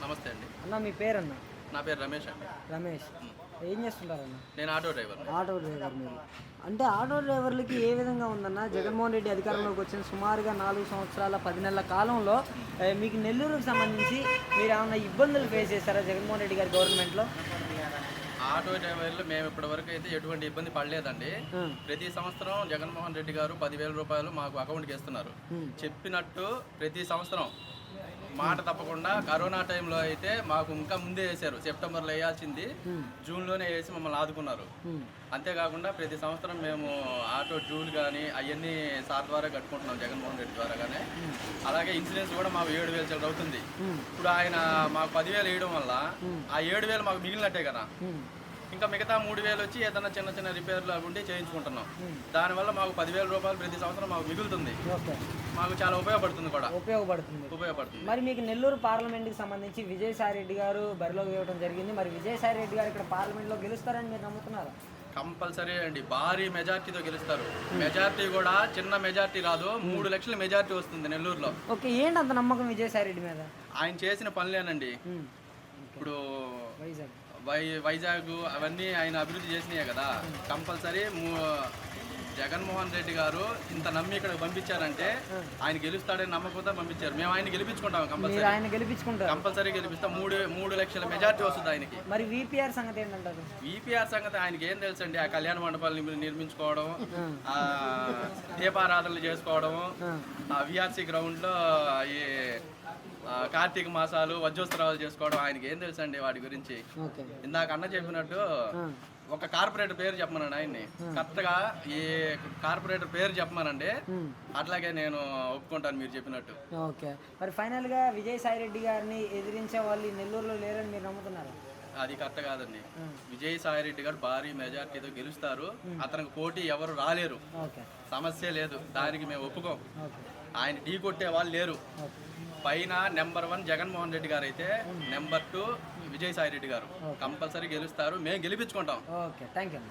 నమస్తే అండి. అన్న మీ పేరన్న? నా పేరు రమేష్ అండి. రమేష్. ఏం చేస్తుంటారన్న? నేను ఆటో డ్రైవర్. ఆటో డ్రైవర్ మీరు. అంటే ఆటో డ్రైవర్లకి ఏ విధంగా ఉందన్న జగన్మోహన్ రెడ్డి అధికారంలోకి వచ్చిన సుమారుగా 4 సంవత్సరాల 10 నెలల కాలంలో మీకు నెల్లూరుకు సంబంధించి మీరు ఏమైనా ఇబ్బందులు ఫేస్ చేశారా జగన్మోహన్ రెడ్డి గారి గవర్నమెంట్లో? ఆటో డ్రైవర్లు మేము ఇప్పటివరకు అయితే ఎటువంటి ఇబ్బంది పడలేదండి. ప్రతి సంవత్సరం జగన్మోహన్ రెడ్డి గారు 10,000 రూపాయలు మాకు అకౌంట్కి ఇస్తున్నారు. చెప్పినట్టు ప్రతి సంవత్సరం మాట తప్పకుండా. కరోనా టైంలో అయితే మాకు ఇంకా ముందే వేశారు. సెప్టెంబర్లో వేయాల్సింది జూన్లోనే వేసి మమ్మల్ని ఆదుకున్నారు. అంతేకాకుండా ప్రతి సంవత్సరం మేము ఆటో డ్యూలు కానీ అవన్నీ సార్ ద్వారా కట్టుకుంటున్నాం, జగన్మోహన్ రెడ్డి ద్వారా. కానీ అలాగే ఇన్సూరెన్స్ కూడా మాకు 7,000 చిల్లర అవుతుంది. ఇప్పుడు ఆయన మాకు 10,000 వేయడం వల్ల ఆ 7,000 మాకు మిగిలినట్టే కదా. ఇంకా మిగతా 3,000 వచ్చి ఏదైనా చిన్న చిన్న రిపేర్లు అవి ఉండి చేయించుకుంటున్నాం. దానివల్ల మాకు 10,000 రూపాయలు ప్రతి సంవత్సరం మాకు మిగులుతుంది. మాకు చాలా ఉపయోగపడుతుంది కూడా. ఉపయోగపడుతుంది. మరి మీకు నెల్లూరు పార్లమెంట్కి సంబంధించి విజయసాయి రెడ్డి గారు బరిలోకి వేయడం జరిగింది. మరి విజయసాయి రెడ్డి గారు ఇక్కడ పార్లమెంట్లో గెలుస్తారని మీరు నమ్ముతున్నారా? కంపల్సరీ అండి. భారీ మెజార్టీతో గెలుస్తారు. మెజార్టీ కూడా చిన్న మెజార్టీ రాదు, 3 లక్షల మెజార్టీ వస్తుంది నెల్లూరులో. ఓకే, ఏంటి అంత నమ్మకం విజయసాయి రెడ్డి మీద? ఆయన చేసిన పనులేనండి. ఇప్పుడు వైజాగ్ అవన్నీ ఆయన అభివృద్ధి చేసినాయే కదా. కంపల్సరీ జగన్మోహన్ రెడ్డి గారు ఇంత నమ్మి ఇక్కడ పంపించారంటే ఆయన గెలుస్తాడని నమ్మకంతో పంపించారు. మేము ఆయన గెలిపించుకుంటాం. కంపల్సరీ గెలిపిస్తాం. 3 లక్షల మెజార్టీ వస్తుంది ఆయనకి. మరి విపిఆర్ సంగతి ఏంటంటారు? విపిఆర్ సంగతి ఆయనకి ఏం తెలుసు అండి. ఆ కళ్యాణ మండపాలు నిర్మించుకోవడం, ఆ దీపారాధనలు చేసుకోవడం, ఆ విఆర్సీ గ్రౌండ్ లో ఈ కార్తీక మాసాలు వజ్రోత్సవాలు చేసుకోవడం, ఆయనకి ఏం తెలుసు అండి వాటి గురించి. ఇందాక అన్న చెప్పినట్టు ఒక కార్పొరేటర్ పేరు చెప్పమనండి ఆయన్ని. కరెక్ట్గా ఈ కార్పొరేటర్ పేరు చెప్పమనండి, అట్లాగే నేను ఒప్పుకుంటాను మీరు చెప్పినట్టు. ఓకే, మరి ఫైనల్ గా విజయసాయి రెడ్డి గారిని ఎదిరించే వాళ్ళు నెల్లూరులో లేరని మీరు నమ్ముతున్నారు? అది కరెక్ట్ కాదండి. విజయసాయి రెడ్డి గారు భారీ మెజార్టీతో గెలుస్తారు. అతనికి పోటీ ఎవరు రాలేరు, సమస్య లేదు. దానికి మేము ఒప్పుకోం. ఆయన ఢీ కొట్టే వాళ్ళు లేరు. పైన నెంబర్ 1 జగన్మోహన్ రెడ్డి గారు అయితే, నెంబర్ 2 విజయసాయి రెడ్డి గారు. కంపల్సరీ గెలుస్తారు. మేము గెలిపించుకుంటాం. Okay, thank you.